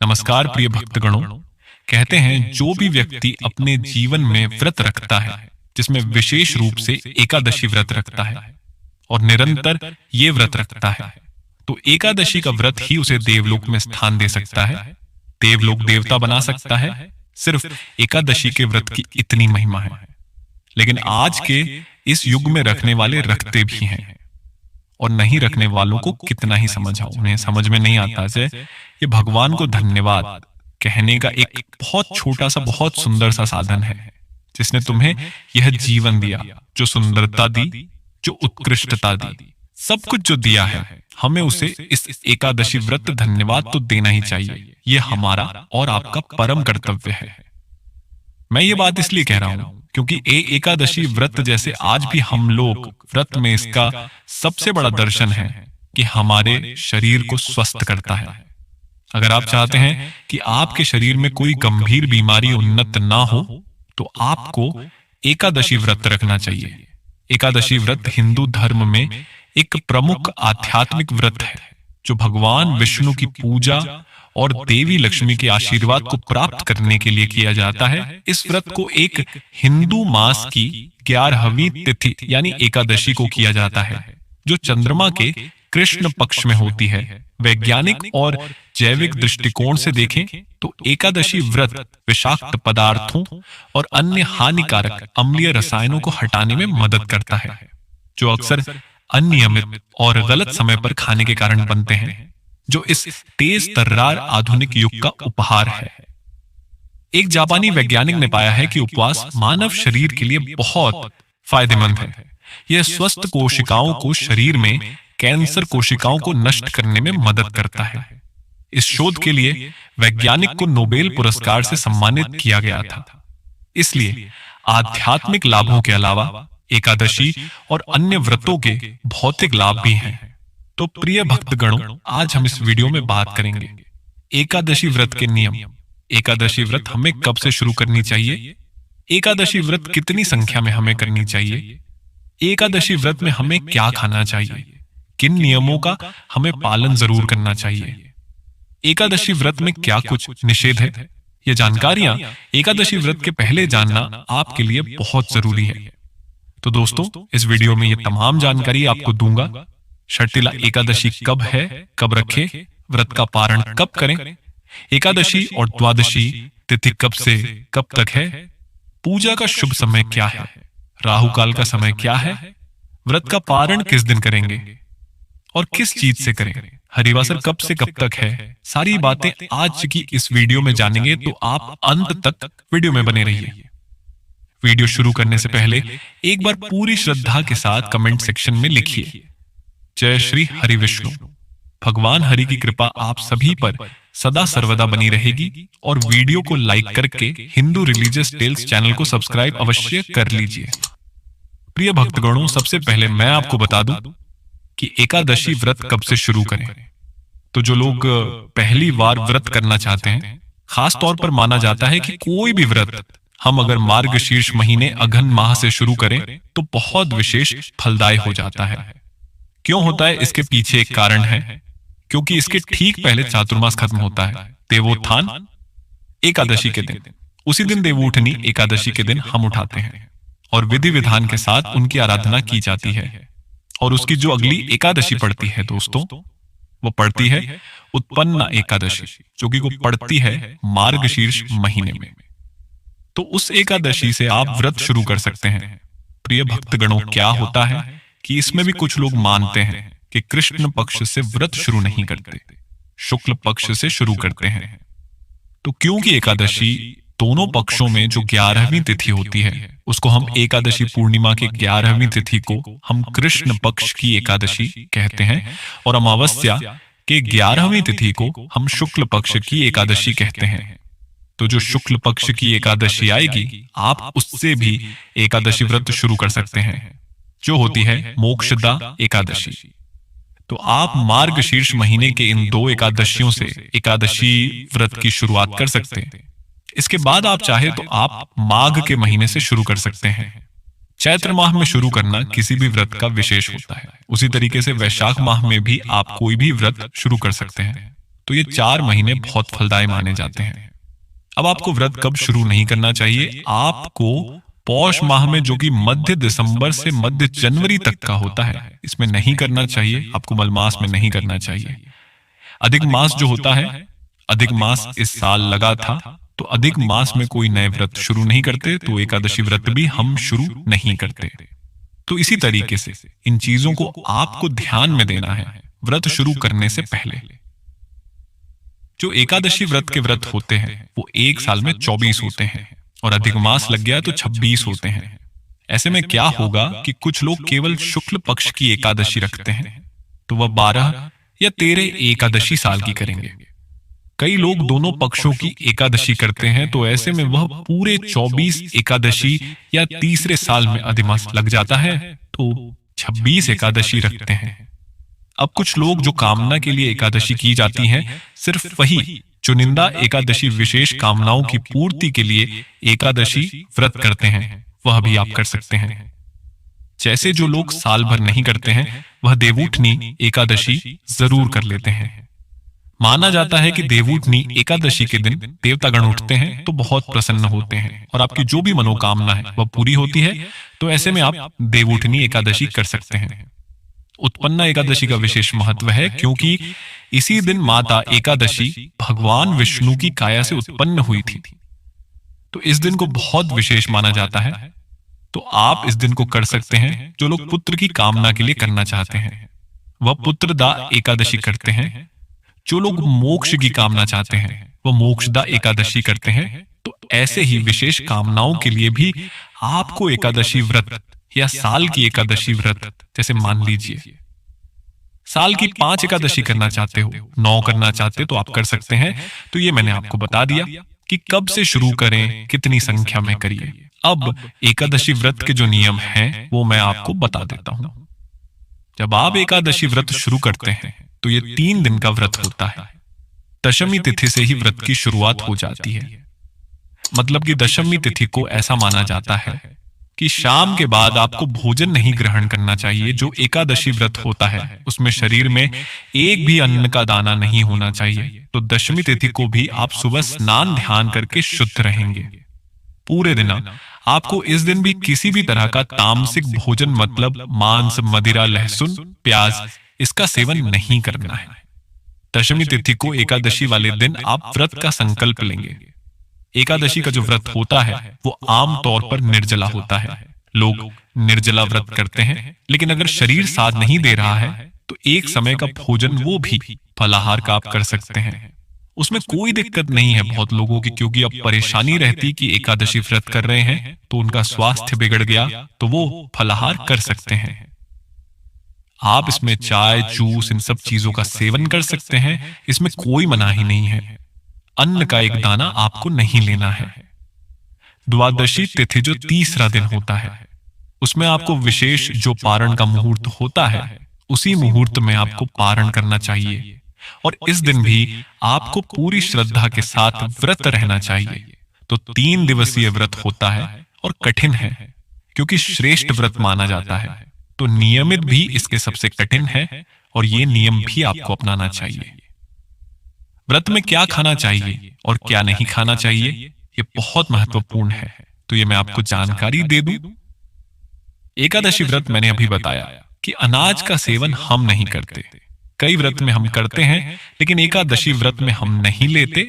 नमस्कार प्रिय भक्तगणों। कहते हैं जो भी व्यक्ति अपने जीवन में व्रत रखता है, जिसमें विशेष रूप से एकादशी व्रत रखता है और निरंतर ये व्रत रखता है, तो एकादशी का व्रत ही उसे देवलोक में स्थान दे सकता है, देवलोक देवता बना सकता है। सिर्फ एकादशी के व्रत की इतनी महिमा है। लेकिन आज के इस युग में रखने वाले रखते भी हैं और नहीं रखने वालों को कितना ही समझाओ, उन्हें समझ में नहीं आता है। ये भगवान को धन्यवाद कहने का एक बहुत छोटा सा बहुत सुंदर सा साधन है, जिसने तुम्हें यह जीवन दिया, जो सुंदरता दी, जो उत्कृष्टता दी, सब कुछ जो दिया है, हमें उसे इस एकादशी व्रत धन्यवाद तो देना ही चाहिए। यह हमारा और आपका परम कर्तव्य है। मैं ये बात इसलिए कह रहा हूं क्योंकि एकादशी व्रत जैसे आज भी हम लोग व्रत में इसका सबसे बड़ा दर्शन है कि हमारे शरीर को स्वस्थ करता है। अगर आप चाहते हैं कि आपके शरीर में कोई गंभीर बीमारी उन्नत ना हो, तो आपको एकादशी व्रत रखना चाहिए। एकादशी व्रत हिंदू धर्म में एक प्रमुख आध्यात्मिक व्रत है, जो भगवान विष्णु की पूजा और देवी लक्ष्मी के आशीर्वाद को प्राप्त करने के लिए किया जाता है। इस व्रत को एक हिंदू मास की 11वीं तिथि यानी एकादशी को किया जाता है, जो चंद्रमा के कृष्ण पक्ष में होती है। वैज्ञानिक और जैविक दृष्टिकोण से देखें तो एकादशी व्रत विषाक्त पदार्थों और अन्य हानिकारक अम्लीय रसायनों को हटाने में मदद करता है, जो अक्सर अनियमित और गलत समय पर खाने के कारण बनते हैं, जो इस तेज तर्रार आधुनिक युग का उपहार है। एक जापानी वैज्ञानिक ने पाया है कि उपवास मानव शरीर के लिए बहुत फायदेमंद है। यह स्वस्थ कोशिकाओं को शरीर में कैंसर कोशिकाओं को नष्ट करने में मदद करता है। इस शोध के लिए वैज्ञानिक को नोबेल पुरस्कार से सम्मानित किया गया था। इसलिए आध्यात्मिक लाभों के अलावा एकादशी और अन्य व्रतों के भौतिक लाभ भी हैं। तो प्रिय भक्तगणों, आज हम इस वीडियो में बात करेंगे एकादशी व्रत के नियम। एकादशी व्रत हमें कब से शुरू करनी चाहिए? एकादशी व्रत कितनी संख्या में हमें करनी चाहिए? एकादशी व्रत में हमें क्या खाना चाहिए? किन नियमों का हमें पालन जरूर करना चाहिए? एकादशी व्रत में क्या कुछ निषेध है? ये जानकारियां एकादशी व्रत के पहले जानना आपके लिए बहुत जरूरी है। तो दोस्तों, इस वीडियो में ये तमाम जानकारी आपको दूंगा। शर्तिला एकादशी कब है, कब रखें, व्रत का पारण कब करें, एकादशी और द्वादशी तिथि कब से कब तक है, पूजा का शुभ समय क्या है, राहु काल का समय क्या है, व्रत का पारण किस दिन करेंगे और किस चीज से करें, हरिवासर कब से कब तक है, सारी बातें आज की इस वीडियो में जानेंगे। तो आप अंत तक वीडियो में बने रहिए। वीडियो शुरू करने से पहले एक बार पूरी श्रद्धा के साथ कमेंट सेक्शन में लिखिए, जय श्री हरि विष्णु। भगवान हरि की कृपा आप सभी पर सदा सर्वदा बनी रहेगी और वीडियो को लाइक करके हिंदू रिलीजियस टेल्स चैनल को सब्सक्राइब अवश्य कर लीजिए। प्रिय भक्तगणों, सबसे पहले मैं आपको बता दूं कि एकादशी व्रत कब से शुरू करें। तो जो लोग पहली बार व्रत करना चाहते हैं, खास तौर पर माना जाता है कि कोई भी व्रत हम अगर मार्गशीर्ष महीने अघन माह से शुरू करें तो बहुत विशेष फलदायी हो जाता है। क्यों होता है? इसके पीछे एक कारण है, क्योंकि इसके ठीक पहले चातुर्मास खत्म होता है, देवोत्थान एकादशी के दिन। उसी दिन देवउठनी एकादशी के दिन हम उठाते हैं और विधि विधान के साथ उनकी आराधना की जाती है। और उसकी जो अगली एकादशी पड़ती है दोस्तों, वो पड़ती है उत्पन्ना एकादशी, जो कि वो पड़ती है मार्गशीर्ष महीने में। तो उस एकादशी से आप व्रत शुरू कर सकते हैं। प्रिय भक्तगणों, क्या होता है कि इसमें भी कुछ लोग मानते हैं कि कृष्ण पक्ष से व्रत शुरू नहीं करते, शुक्ल पक्ष से शुरू करते हैं। तो क्योंकि एकादशी दोनों पक्षों में जो 11वीं तिथि होती है, उसको हम एकादशी पूर्णिमा की 11वीं तिथि को हम कृष्ण पक्ष की एकादशी कहते हैं और अमावस्या के 11वीं तिथि को हम शुक्ल पक्ष की एकादशी कहते हैं। तो जो शुक्ल पक्ष की एकादशी आएगी, आप उससे भी एकादशी व्रत शुरू कर सकते हैं, जो होती है मोक्षदा एकादशी। तो आप मार्गशीर्ष महीने के इन 2 एकादशियों से एकादशी व्रत की शुरुआत कर सकते हैं। इसके बाद आप चाहे तो आप माघ के महीने से शुरू कर सकते हैं। चैत्र माह में शुरू करना किसी भी व्रत का विशेष होता है। उसी तरीके से वैशाख माह में भी आप कोई भी व्रत शुरू कर सकते हैं। तो ये 4 महीने बहुत फलदायी माने जाते हैं। अब आपको व्रत कब शुरू नहीं करना चाहिए? आपको पौष माह में, जो कि मध्य दिसंबर से मध्य जनवरी तक का होता है, इसमें नहीं करना चाहिए। आपको मलमास में नहीं करना चाहिए। अधिक मास जो होता है, अधिक मास इस साल लगा था, तो अधिक मास में कोई नए व्रत शुरू नहीं करते, तो एकादशी व्रत भी हम शुरू नहीं करते। तो इसी तरीके से इन चीजों को आपको ध्यान में देना है व्रत शुरू करने से पहले। जो एकादशी व्रत के व्रत होते हैं वो एक साल में 24 होते हैं, और अधिक मास लग गया तो 26 होते हैं। ऐसे में क्या होगा कि कुछ लोग केवल शुक्ल पक्ष की एकादशी रखते हैं, तो वह 12 या 13 एकादशी साल की करेंगे। कई लोग दोनों पक्षों की एकादशी करते हैं, तो ऐसे में वह पूरे 24 एकादशी या तीसरे साल में अधिमास लग जाता है, तो 26 एकादशी रखते हैं। अब कुछ लोग जो कामना के लिए एकादशी की जाती हैं, सिर्फ वही चुनिंदा एकादशी विशेष कामनाओं की पूर्ति के लिए एकादशी व्रत करते हैं, वह भी आप कर सकते हैं। जैसे जो लोग साल भर नहीं करते हैं, वह देवउठनी एकादशी जरूर कर लेते हैं। माना जाता है कि देवउठनी एकादशी के दिन देवतागण उठते हैं तो बहुत प्रसन्न होते हैं, और आपकी जो भी मनोकामना है वह पूरी होती है। तो ऐसे में आप देवउठनी एकादशी कर सकते हैं। उत्पन्ना एकादशी का विशेष महत्व है, क्योंकि इसी दिन माता एकादशी भगवान विष्णु की काया से उत्पन्न हुई थी, तो इस दिन को बहुत विशेष माना जाता है। तो आप इस दिन को कर सकते हैं। जो लोग पुत्र की कामना के लिए करना चाहते हैं, वह पुत्रदा एकादशी करते हैं। जो लोग मोक्ष की कामना चाहते हैं, वह मोक्षदा एकादशी करते हैं। तो ऐसे ही विशेष कामनाओं के लिए भी आपको एकादशी व्रत या साल की एकादशी व्रत, जैसे मान लीजिए साल की 5 एकादशी करना चाहते हो, 9 करना चाहते हो, तो आप कर सकते हैं। तो ये मैंने आपको बता दिया कि कब से शुरू करें, कितनी संख्या में करिए। अब एकादशी व्रत के जो नियम हैं वो मैं आपको बता देता हूं। जब आप एकादशी व्रत शुरू करते हैं तो ये 3 दिन का व्रत होता है। दशमी तिथि से ही व्रत की शुरुआत हो जाती है। मतलब कि दशमी तिथि को ऐसा माना जाता है कि शाम के बाद आपको भोजन नहीं ग्रहण करना चाहिए। जो एकादशी व्रत होता है उसमें शरीर में एक भी अन्न का दाना नहीं होना चाहिए। तो दशमी तिथि को भी आप सुबह स्नान ध्यान करके शुद्ध रहेंगे। पूरे दिन आपको इस दिन भी किसी भी तरह का तामसिक भोजन, मतलब मांस, मदिरा, लहसुन, प्याज, इसका सेवन नहीं करना है। दशमी तिथि को एकादशी वाले दिन आप व्रत का संकल्प लेंगे। एकादशी का जो व्रत होता है वो आम तौर पर निर्जला होता है। लोग निर्जला व्रत करते हैं, लेकिन अगर शरीर साथ नहीं दे रहा है तो एक समय का भोजन, वो भी फलाहार का आप कर सकते हैं। उसमें कोई दिक्कत नहीं है बहुत लोगों की, क्योंकि अब परेशानी रहती कि एकादशी व्रत कर रहे हैं तो उनका स्वास्थ्य बिगड़ गया, तो वो फलाहार कर सकते हैं। आप इसमें चाय, जूस, इन सब चीजों का सेवन कर सकते हैं, इसमें कोई मनाही नहीं है। अन्न का एक दाना आपको नहीं लेना है। द्वादशी तिथि जो तीसरा दिन होता है, उसमें आपको विशेष जो पारण का मुहूर्त होता है, उसी मुहूर्त में आपको पारण करना चाहिए। और इस दिन भी आपको पूरी श्रद्धा के साथ व्रत रहना चाहिए। तो 3 दिवसीय व्रत होता है और कठिन है, क्योंकि श्रेष्ठ व्रत माना जाता है। तो नियमित भी इसके सबसे कठिन है, और ये नियम भी आपको अपनाना चाहिए। व्रत में क्या खाना चाहिए और क्या नहीं खाना चाहिए, ये बहुत महत्वपूर्ण है। तो ये मैं आपको जानकारी दे दूं। एकादशी व्रत मैंने अभी बताया कि अनाज का सेवन हम नहीं करते। कई व्रत में हम करते हैं, लेकिन एकादशी व्रत में हम नहीं लेते।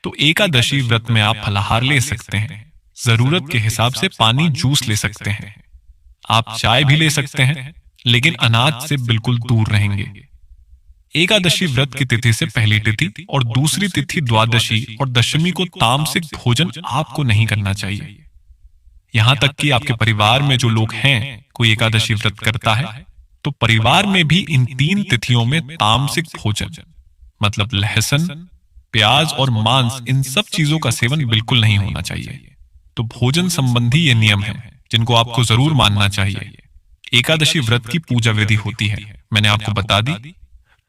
तो एकादशी व्रत में आप फलाहार ले सकते हैं, जरूरत के हिसाब से पानी, जूस ले सकते हैं, आप चाय भी ले सकते हैं, लेकिन अनाज से बिल्कुल दूर रहेंगे। एकादशी व्रत की तिथि से पहली तिथि और दूसरी तिथि द्वादशी और दशमी को तामसिक भोजन आपको नहीं करना चाहिए। यहां तक कि आपके परिवार में जो लोग हैं, कोई एकादशी व्रत करता है, तो परिवार में भी इन 3 तिथियों में तामसिक भोजन, मतलब लहसुन, प्याज और मांस, इन सब चीजों का सेवन बिल्कुल नहीं होना चाहिए। तो भोजन संबंधी ये नियम हैं जिनको आपको जरूर मानना चाहिए। एकादशी व्रत की पूजा विधि होती है, मैंने आपको बता दी।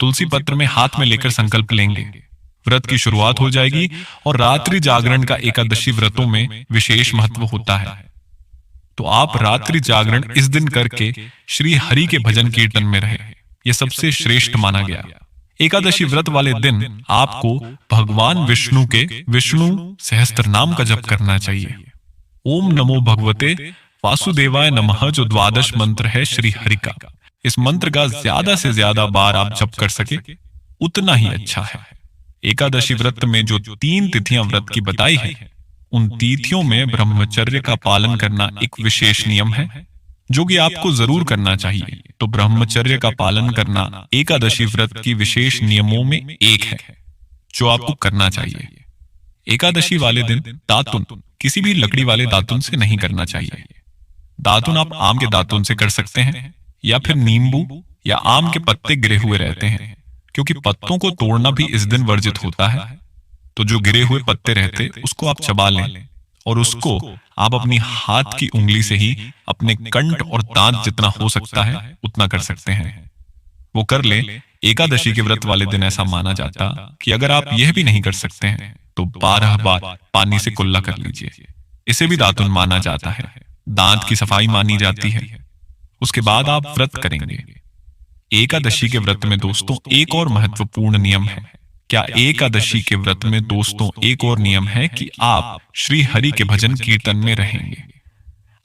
तुलसी पत्र में हाथ में लेकर संकल्प लेंगे, व्रत की शुरुआत हो जाएगी। और रात्रि जागरण का एकादशी व्रतों में विशेष महत्व होता है। तो आप रात्रि जागरण इस दिन करके श्री हरि के भजन कीर्तन में रहे, यह सबसे श्रेष्ठ माना गया। एकादशी व्रत वाले दिन आपको भगवान विष्णु के विष्णु सहस्त्र नाम का जप करना चाहिए। ओम नमो भगवते वासुदेवाय नमः जो द्वादश मंत्र है श्री हरि का, इस मंत्र का ज्यादा से ज्यादा बार आप जप कर सके उतना ही अच्छा है। एकादशी व्रत में जो 3 तिथियां व्रत की बताई है, उन तिथियों में ब्रह्मचर्य का पालन करना एक विशेष नियम है जो कि आपको जरूर करना चाहिए। तो ब्रह्मचर्य का पालन करना एकादशी व्रत की विशेष नियमों में एक है जो आपको करना चाहिए। एकादशी वाले दिन दातुन किसी भी लकड़ी वाले दातुन से नहीं करना चाहिए। दातुन आप आम के दातुन से कर सकते हैं या फिर नींबू या आम के पत्ते गिरे हुए रहते हैं, क्योंकि पत्तों को तोड़ना भी इस दिन वर्जित होता है। तो जो गिरे हुए पत्ते रहते उसको आप चबा लें और उसको आप अपनी हाथ की उंगली से ही अपने कंठ और दांत जितना हो सकता है उतना कर सकते हैं, वो कर लें। एकादशी के व्रत वाले दिन ऐसा माना जाता कि अगर आप यह भी नहीं कर सकते हैं तो 12 बार पानी से कुल्ला कर लीजिए, इसे भी दातुन माना जाता है। दांत की सफाई मानी जाती है। उसके बाद आप व्रत करेंगे। एकादशी के व्रत में दोस्तों एक और महत्वपूर्ण नियम है। क्या एकादशी के व्रत में दोस्तों एक और नियम है कि आप श्री हरि के भजन कीर्तन में रहेंगे।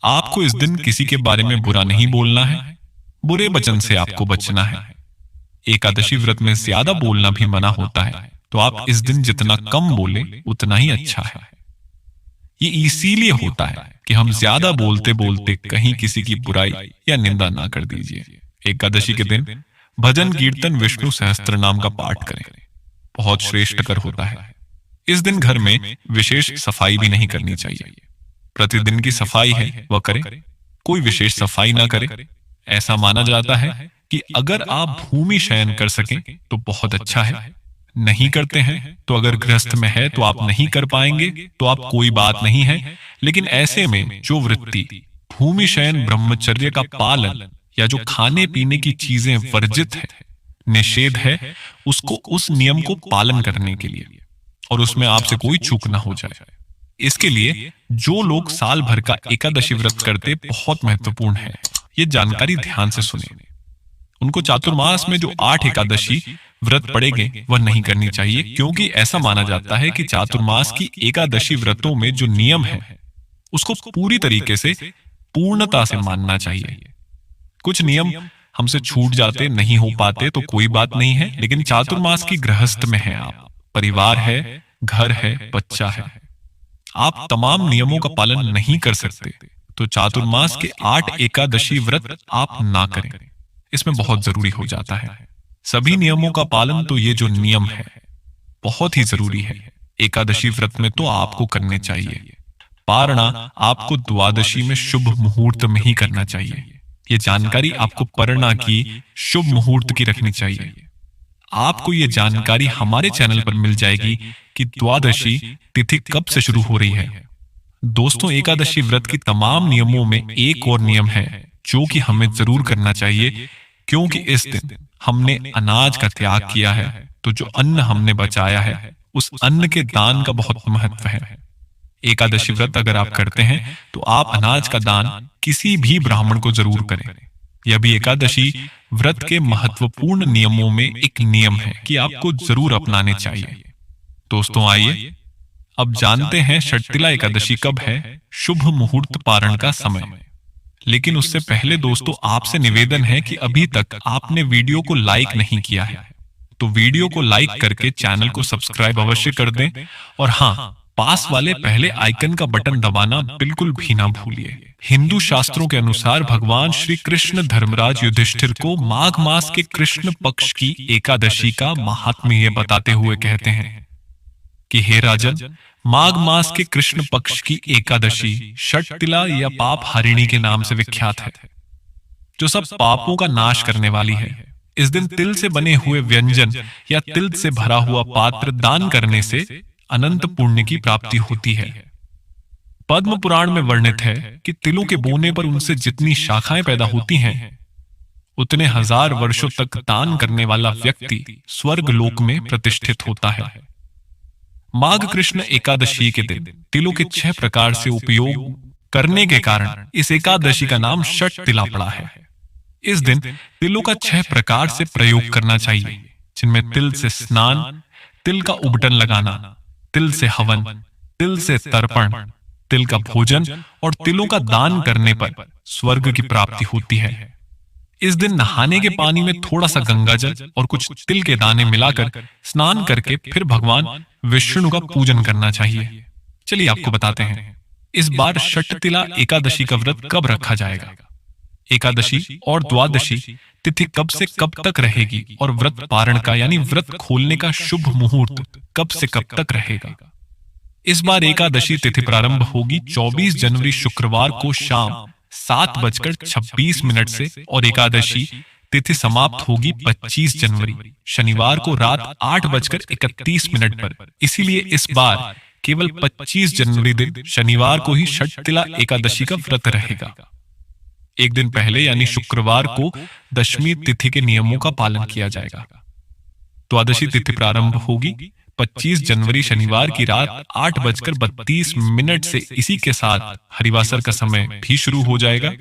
आपको इस दिन किसी के बारे में बुरा नहीं बोलना है, बुरे वचन से आपको बचना है। एकादशी व्रत में ज्यादा बोलना भी मना होता है, तो आप इस दिन जितना कम बोले उतना ही अच्छा है। ये इसीलिए होता है कि हम ज्यादा बोलते बोलते कहीं किसी की बुराई या निंदा ना कर दीजिए। एकादशी के दिन भजन कीर्तन विष्णु सहस्त्र नाम का पाठ करें, बहुत श्रेष्ठ कर होता है। इस दिन घर में विशेष सफाई भी नहीं करनी चाहिए। प्रतिदिन की सफाई है वह करें, कोई विशेष सफाई ना करें। ऐसा माना जाता है कि अगर आप भूमि शयन कर सकें तो बहुत अच्छा है, नहीं करते हैं तो अगर गृहस्थ में है तो आप नहीं कर पाएंगे तो आप कोई बात नहीं है। लेकिन ऐसे में जो वृत्ति भूमि शयन ब्रह्मचर्य का पालन या जो खाने पीने की चीजें वर्जित है, निषेध है, उसको उस नियम को पालन करने के लिए और उसमें आपसे कोई चूक ना हो जाए, इसके लिए जो लोग साल भर का एकादशी व्रत करते बहुत महत्वपूर्ण है। ये जानकारी ध्यान से सुने। उनको चातुर्मास में जो 8 एकादशी व्रत पड़ेंगे वह नहीं करनी चाहिए, क्योंकि ऐसा माना जाता है कि चातुर्मास की एकादशी व्रतों में जो नियम है उसको पूरी तरीके से पूर्णता से मानना चाहिए। कुछ नियम हमसे छूट जाते, नहीं हो पाते तो कोई बात नहीं है, लेकिन चातुर्मास की गृहस्थ में है आप, परिवार है, घर है, बच्चा है, आप तमाम नियमों का पालन नहीं कर सकते तो चातुर्मास के 8 एकादशी व्रत आप ना करें। इसमें बहुत जरूरी हो जाता है सभी नियमों का पालन। तो ये जो नियम है बहुत ही जरूरी है। एकादशी व्रत में तो आपको करने चाहिए। पारणा आपको द्वादशी में शुभ मुहूर्त में ही करना चाहिए। ये जानकारी आपको परणा की शुभ मुहूर्त की रखनी चाहिए। आपको ये जानकारी हमारे चैनल पर मिल जाएगी कि द्वादशी तिथि कब से शुरू हो रही है। दोस्तों, एकादशी व्रत की तमाम नियमों में एक और नियम है जो कि हमें जरूर करना चाहिए, क्योंकि इस दिन हमने अनाज का त्याग किया है, तो जो अन्न हमने बचाया है उस अन्न के दान का बहुत महत्व है। एकादशी व्रत अगर आप करते हैं तो आप अनाज का दान किसी भी ब्राह्मण को जरूर करें। यह भी एकादशी व्रत के महत्वपूर्ण नियमों में एक नियम है कि आपको जरूर अपनाने चाहिए। दोस्तों, आइए अब जानते हैं षटतिला एकादशी कब है, शुभ मुहूर्त पारण का समय। लेकिन उससे पहले दोस्तों, आपसे निवेदन है कि अभी तक आपने वीडियो को लाइक नहीं किया है तो वीडियो को लाइक करके चैनल को सब्सक्राइब अवश्य कर दें, और हाँ, पास वाले पहले आइकन का बटन दबाना बिल्कुल भी ना भूलिए। हिंदू शास्त्रों के अनुसार भगवान श्री कृष्ण धर्मराज युधिष्ठिर को माघ मास के कृष्ण पक्ष की एकादशी का महात्म्य बताते हुए कहते हैं कि हे राजन, माघ मास के कृष्ण पक्ष की एकादशी षटतिला या पाप हारिणी के नाम से विख्यात है, जो सब पापों का नाश करने वाली है। इस दिन तिल से बने हुए व्यंजन या तिल से भरा हुआ पात्र दान करने से अनंत पुण्य की प्राप्ति होती है। पद्म पुराण में वर्णित है कि तिलों के बोने पर उनसे जितनी शाखाएं पैदा होती हैं, उतने 1000 वर्षों तक दान करने वाला व्यक्ति स्वर्ग लोक में प्रतिष्ठित होता है। माघ कृष्ण एकादशी के दिन तिलों के 6 प्रकार से उपयोग करने के कारण इस एकादशी का नाम षटतिला पड़ा है। इस दिन तिलों का 6 प्रकार से प्रयोग करना चाहिए। जिनमें तिल से स्नान, तिल का उबटन लगाना, तिल से हवन, तिल से तर्पण, तिल का भोजन और तिलों का दान करने पर स्वर्ग की प्राप्ति होती है। इस दिन नहाने के पानी में थोड़ा सा गंगाजल और कुछ तिल के दाने मिलाकर स्नान करके फिर भगवान विष्णु का पूजन करना चाहिए। चलिए आपको बताते हैं इस बार षटतिला एकादशी का व्रत कब रखा जाएगा, एकादशी और द्वादशी तिथि कब से कब तक रहेगी और व्रत पारण का यानी व्रत खोलने का शुभ मुहूर्त कब से कब तक रहेगा। इस बार एकादशी तिथि प्रारंभ होगी 24 जनवरी शुक्रवार को शाम 7:26 से और एकादशी तिथि समाप्त होगी 25 जनवरी शनिवार को रात 8:31 पर। इसीलिए इस बार केवल 25 जनवरी दिन शनिवार को ही षटतिला एकादशी का व्रत रहेगा। एक दिन पहले यानी शुक्रवार को दशमी तिथि के नियमों का पालन किया जाएगा। द्वादशी तिथि प्रारंभ होगी 25 जनवरी शनिवार की रात 8:32 से। इसी के साथ हरिवासर का समय भी शुरू हो जाएगा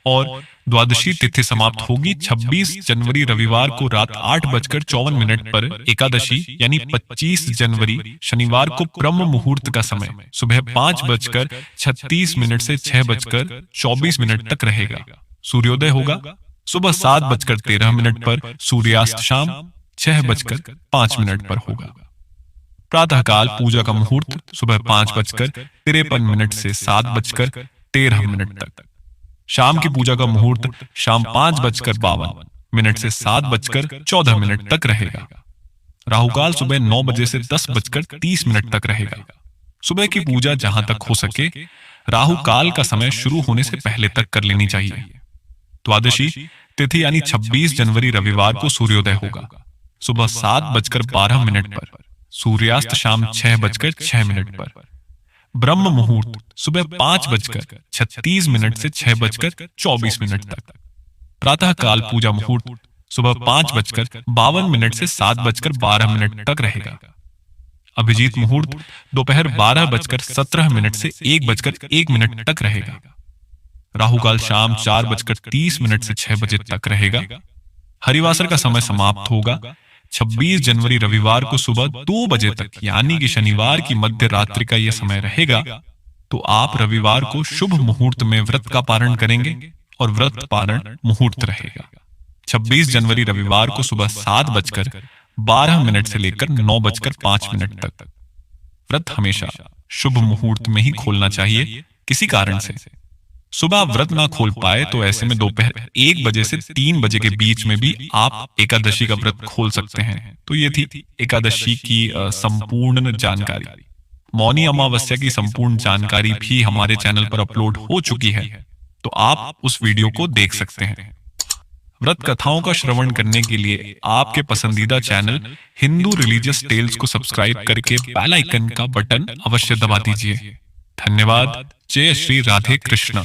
और द्वादशी तिथि समाप्त होगी 26 जनवरी रविवार को रात 8:54 पर। एकादशी यानी 25 जनवरी शनिवार को ब्रह्म मुहूर्त का समय सुबह 5:36 से 6:24 तक रहेगा। सूर्योदय होगा सुबह 7:13 पर, सूर्यास्त शाम 6:05 पर होगा। प्रातःकाल पूजा का मुहूर्त सुबह 5:53 से 7:13 तक। शाम की पूजा का मुहूर्त शाम 5:52 से 7:14 तक रहेगा। राहुकाल सुबह 9 बजे से 10:30 तक रहेगा। सुबह की पूजा जहां तक हो सके राहुकाल का समय शुरू होने से पहले तक कर लेनी चाहिए। द्वादशी तिथि यानी 26 जनवरी रविवार को सूर्योदय होगा सुबह 7:12 पर, सूर्यास्त शाम 6:06 पर। ब्रह्म मुहूर्त सुबह 5:36 से 6:24 तक। प्रातःकाल पूजा मुहूर्त सुबह 5:52 से 7:12 तक रहेगा। अभिजीत मुहूर्त दोपहर 12:17 से 1:01 तक रहेगा। राहुकाल शाम 4:30 से 6 बजे तक रहेगा। हरिवासर का समय समाप्त होगा 26 जनवरी रविवार को सुबह 2 बजे तक, यानी कि शनिवार की मध्य रात्रि का यह समय रहेगा। तो आप रविवार को शुभ मुहूर्त में व्रत का पारण करेंगे और व्रत पारण मुहूर्त रहेगा 26 जनवरी रविवार को सुबह 7:12 से लेकर 9:05 तक। व्रत हमेशा शुभ मुहूर्त में ही खोलना चाहिए। किसी कारण से सुबह व्रत ना खोल पाए तो ऐसे में दोपहर 1 बजे से 3 बजे के बीच में भी आप एकादशी का व्रत खोल सकते हैं। तो ये थी एकादशी की संपूर्ण जानकारी। मौनी अमावस्या की संपूर्ण जानकारी भी हमारे चैनल पर अपलोड हो चुकी है, तो आप उस वीडियो को देख सकते हैं। व्रत कथाओं का श्रवण करने के लिए आपके पसंदीदा चैनल हिंदू रिलीजियस टेल्स को सब्सक्राइब करके बेल आइकन का बटन अवश्य दबा दीजिए। धन्यवाद। जय श्री राधे कृष्ण।